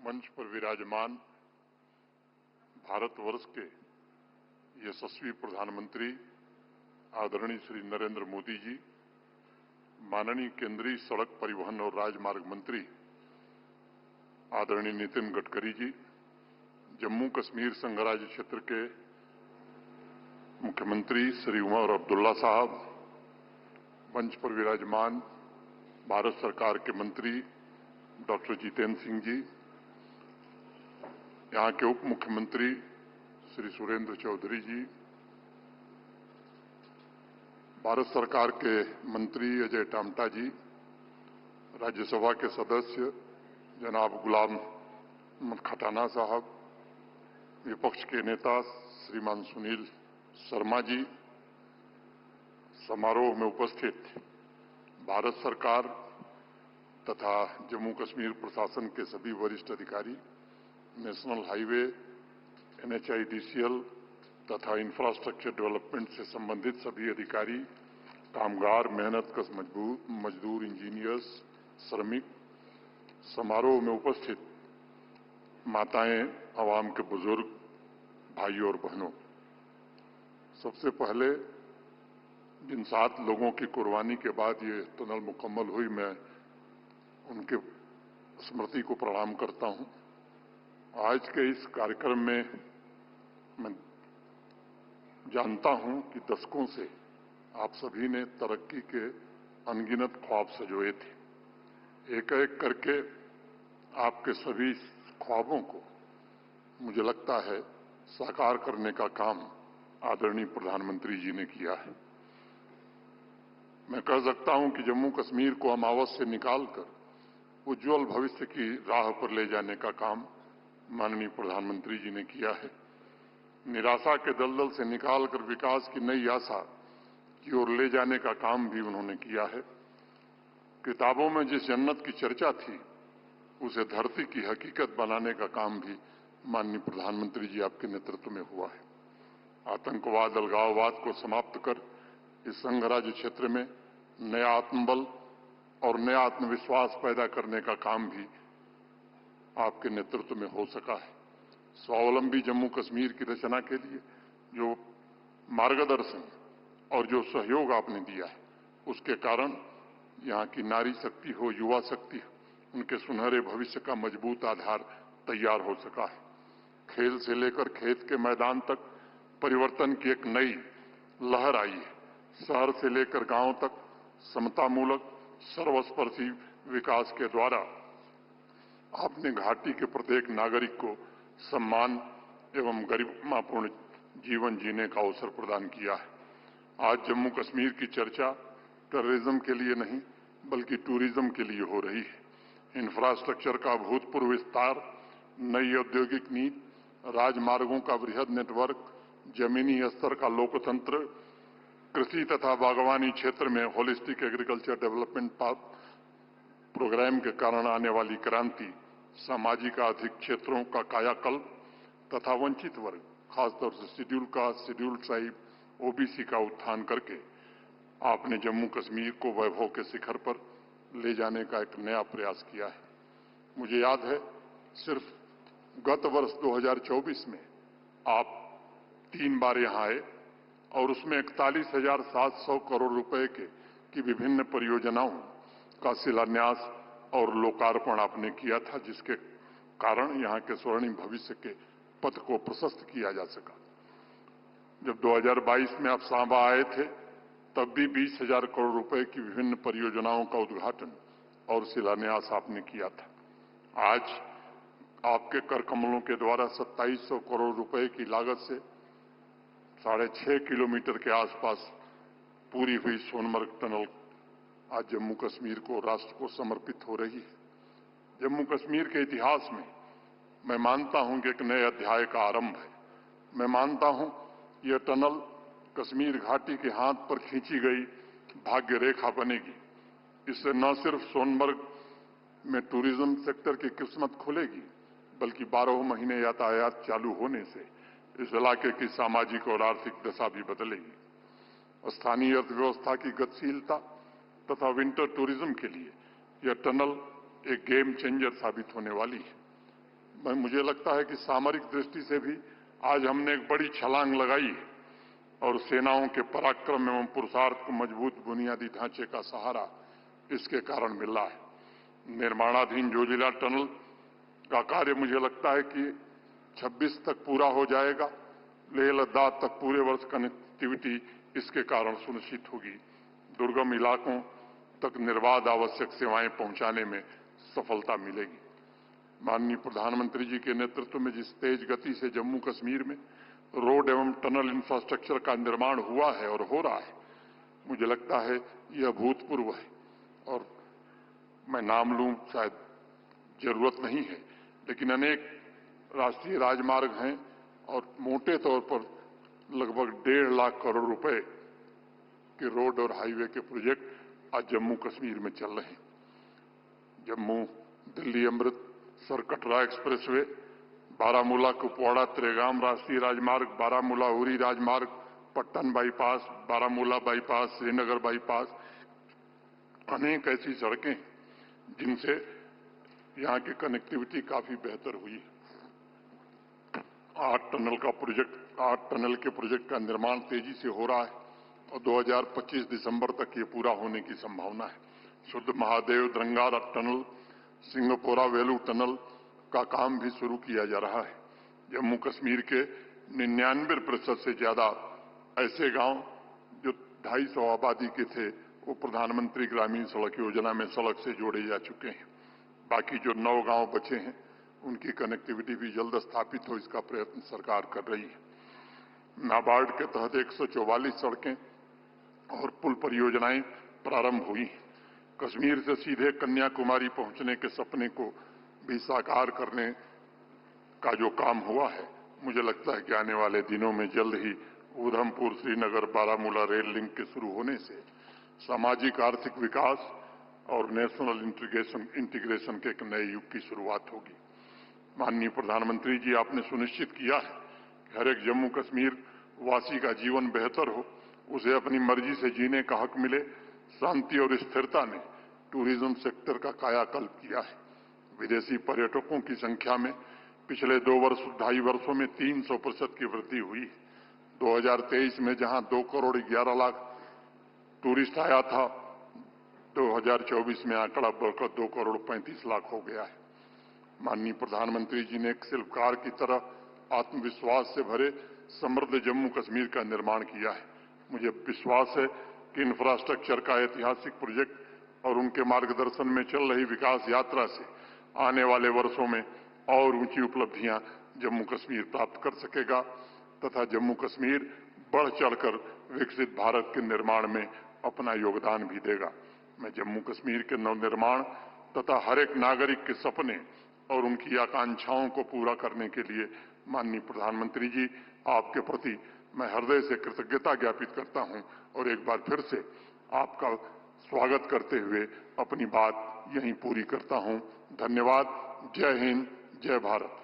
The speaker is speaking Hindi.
मंच पर विराजमान भारतवर्ष के यशस्वी प्रधानमंत्री आदरणीय श्री नरेंद्र मोदी जी, माननीय केंद्रीय सड़क परिवहन और राजमार्ग मंत्री आदरणीय नितिन गडकरी जी, जम्मू कश्मीर संघ राज्य क्षेत्र के मुख्यमंत्री श्री उमर अब्दुल्ला साहब, मंच पर विराजमान भारत सरकार के मंत्री डॉक्टर जितेंद्र सिंह जी, यहाँ के उप मुख्यमंत्री श्री सुरेंद्र चौधरी जी, भारत सरकार के मंत्री अजय टामटा जी, राज्यसभा के सदस्य जनाब गुलाम खटाना साहब, विपक्ष के नेता श्रीमान सुनील शर्मा जी, समारोह में उपस्थित भारत सरकार तथा जम्मू कश्मीर प्रशासन के सभी वरिष्ठ अधिकारी, नेशनल हाईवे, NHIDCL तथा इंफ्रास्ट्रक्चर डेवलपमेंट से संबंधित सभी अधिकारी, कामगार, मेहनतकश मजदूर, इंजीनियर्स, श्रमिक, समारोह में उपस्थित माताएं, आवाम के बुजुर्ग, भाइयों और बहनों, सबसे पहले जिन 7 लोगों की कुर्बानी के बाद ये टनल मुकम्मल हुई, मैं उनके स्मृति को प्रणाम करता हूं। आज के इस कार्यक्रम में मैं जानता हूं कि दशकों से आप सभी ने तरक्की के अनगिनत ख्वाब सजोए थे। एक एक करके आपके सभी ख्वाबों को मुझे लगता है साकार करने का काम आदरणीय प्रधानमंत्री जी ने किया है। मैं कह सकता हूं कि जम्मू कश्मीर को अमावस से निकालकर उज्जवल भविष्य की राह पर ले जाने का काम माननीय प्रधानमंत्री जी ने किया है। निराशा के दलदल से निकालकर विकास की नई आशा की ओर ले जाने का काम भी उन्होंने किया है। किताबों में जिस जन्नत की चर्चा थी, उसे धरती की हकीकत बनाने का काम भी माननीय प्रधानमंत्री जी आपके नेतृत्व में हुआ है। आतंकवाद, अलगाववाद को समाप्त कर इस संघ राज्य क्षेत्र में नया आत्मबल और नया आत्मविश्वास पैदा करने का काम भी आपके नेतृत्व में हो सका है। स्वावलंबी जम्मू कश्मीर की रचना के लिए जो मार्गदर्शन और जो सहयोग आपने दिया है, उसके कारण यहाँ की नारी शक्ति हो, युवा शक्ति हो, उनके सुनहरे भविष्य का मजबूत आधार तैयार हो सका है। खेल से लेकर खेत के मैदान तक परिवर्तन की एक नई लहर आई है। शहर से लेकर गांव तक समतामूलक सर्वस्पर्शी विकास के द्वारा आपने घाटी के प्रत्येक नागरिक को सम्मान एवं गरिमापूर्ण जीवन जीने का अवसर प्रदान किया है। आज जम्मू कश्मीर की चर्चा टेररिज्म के लिए नहीं बल्कि टूरिज्म के लिए हो रही है। इंफ्रास्ट्रक्चर का अभूतपूर्व विस्तार, नई औद्योगिक नीति, राजमार्गों का वृहद नेटवर्क, जमीनी स्तर का लोकतंत्र, कृषि तथा बागवानी क्षेत्र में होलिस्टिक एग्रीकल्चर डेवलपमेंट प्रोग्राम के कारण आने वाली क्रांति, सामाजिक आर्थिक क्षेत्रों का कायाकल्प तथा वंचित वर्ग, खासतौर से schedule caste, schedule tribe, OBC का उत्थान करके आपने जम्मू कश्मीर को वैभव के शिखर पर ले जाने का एक नया प्रयास किया है। मुझे याद है, सिर्फ गत वर्ष 2024 में आप 3 बार यहाँ आए और उसमें 41,700 करोड़ रुपए की विभिन्न परियोजनाओं का शिलान्यास और लोकार्पण आपने किया था, जिसके कारण यहाँ के स्वर्णिम भविष्य के पथ को प्रशस्त किया जा सका। जब 2022 में आप सांबा आए थे, तब भी 20,000 करोड़ रुपए की विभिन्न परियोजनाओं का उद्घाटन और शिलान्यास आपने किया था। आज आपके कर कमलों के द्वारा 2700 करोड़ रुपए की लागत से 6.5 किलोमीटर के आसपास पूरी हुई सोनमर्ग टनल आज जम्मू कश्मीर को, राष्ट्र को समर्पित हो रही है। जम्मू कश्मीर के इतिहास में मैं मानता हूं कि एक नए अध्याय का आरंभ है। मैं मानता हूं यह टनल कश्मीर घाटी के हाथ पर खींची गई भाग्य रेखा बनेगी। इससे न सिर्फ सोनमर्ग में टूरिज्म सेक्टर की किस्मत खुलेगी, बल्कि 12 महीने यातायात चालू होने से इस इलाके की सामाजिक और आर्थिक दशा भी बदलेगी। स्थानीय अर्थव्यवस्था की गतिशीलता तथा विंटर टूरिज्म के लिए यह टनल एक गेम चेंजर साबित होने वाली है। मुझे लगता है कि सामरिक दृष्टि से भी आज हमने एक बड़ी छलांग लगाई है और सेनाओं के पराक्रम एवं पुरुषार्थ को मजबूत बुनियादी ढांचे का सहारा इसके कारण मिला है। निर्माणाधीन जोजिला टनल का कार्य मुझे लगता है कि 26 तक पूरा हो जाएगा। लेह लद्दाख तक पूरे वर्ष कनेक्टिविटी इसके कारण सुनिश्चित होगी। दुर्गम इलाकों तक निर्बाध आवश्यक सेवाएं पहुंचाने में सफलता मिलेगी। माननीय प्रधानमंत्री जी के नेतृत्व में जिस तेज गति से जम्मू कश्मीर में रोड एवं टनल इंफ्रास्ट्रक्चर का निर्माण हुआ है और हो रहा है, मुझे लगता है यह अभूतपूर्व है। और मैं नाम लूं शायद जरूरत नहीं है, लेकिन अनेक राष्ट्रीय राजमार्ग हैं और मोटे तौर पर लगभग 1.5 लाख करोड़ रुपए के रोड और हाईवे के प्रोजेक्ट आज जम्मू कश्मीर में चल रहे हैं। जम्मू दिल्ली अमृतसर कटरा एक्सप्रेसवे, बारामूला कुपवाड़ा त्रेगाम राष्ट्रीय राजमार्ग, बारामूला उरी राजमार्ग, Pattan bypass, Baramulla bypass, Srinagar bypass, अनेक ऐसी सड़कें जिनसे यहाँ की कनेक्टिविटी काफी बेहतर हुई है। 8 टनल के प्रोजेक्ट का निर्माण तेजी से हो रहा है और 2025 दिसंबर तक ये पूरा होने की संभावना है। शुद्ध महादेव द्रंगारा टनल, सिंगपोरा वेलू टनल का काम भी शुरू किया जा रहा है। जम्मू कश्मीर के 99% से ज्यादा ऐसे गांव जो 250 आबादी के थे, वो प्रधानमंत्री ग्रामीण सड़क योजना में सड़क से जोड़े जा चुके हैं। बाकी जो 9 गांव बचे हैं, उनकी कनेक्टिविटी भी जल्द स्थापित हो, इसका प्रयत्न सरकार कर रही है। नाबार्ड के तहत 144 सड़कें और पुल परियोजनाएं प्रारंभ हुई। कश्मीर से सीधे कन्याकुमारी पहुंचने के सपने को भी साकार करने का जो काम हुआ है, मुझे लगता है कि आने वाले दिनों में जल्द ही उधमपुर श्रीनगर बारामूला रेल लिंक के शुरू होने से सामाजिक आर्थिक विकास और नेशनल इंटीग्रेशन के एक नए युग की शुरुआत होगी। माननीय प्रधानमंत्री जी, आपने सुनिश्चित किया है कि हर एक जम्मू कश्मीर वासी का जीवन बेहतर हो, उसे अपनी मर्जी से जीने का हक मिले। शांति और स्थिरता ने टूरिज्म सेक्टर का कायाकल्प किया है। विदेशी पर्यटकों की संख्या में पिछले 2-2.5 वर्षों में 300% की वृद्धि हुई है। 2023 में जहां 2 करोड़ 11 लाख टूरिस्ट आया था, 2024 में आंकड़ा बढ़कर 2 करोड़ 35 लाख हो गया है। माननीय प्रधानमंत्री जी ने एक शिल्पकार की तरह आत्मविश्वास से भरे समृद्ध जम्मू कश्मीर का निर्माण किया है। मुझे विश्वास है कि इंफ्रास्ट्रक्चर का ऐतिहासिक प्रोजेक्ट और उनके मार्गदर्शन में चल रही विकास यात्रा से आने वाले वर्षों में और ऊंची उपलब्धियां जम्मू कश्मीर प्राप्त कर सकेगा तथा जम्मू कश्मीर बढ़ चढ़कर विकसित भारत के निर्माण में अपना योगदान भी देगा। मैं जम्मू कश्मीर के नवनिर्माण तथा हर एक नागरिक के सपने और उनकी आकांक्षाओं को पूरा करने के लिए माननीय प्रधानमंत्री जी, आपके प्रति मैं हृदय से कृतज्ञता ज्ञापित करता हूं और एक बार फिर से आपका स्वागत करते हुए अपनी बात यहीं पूरी करता हूं। धन्यवाद। जय हिंद, जय भारत।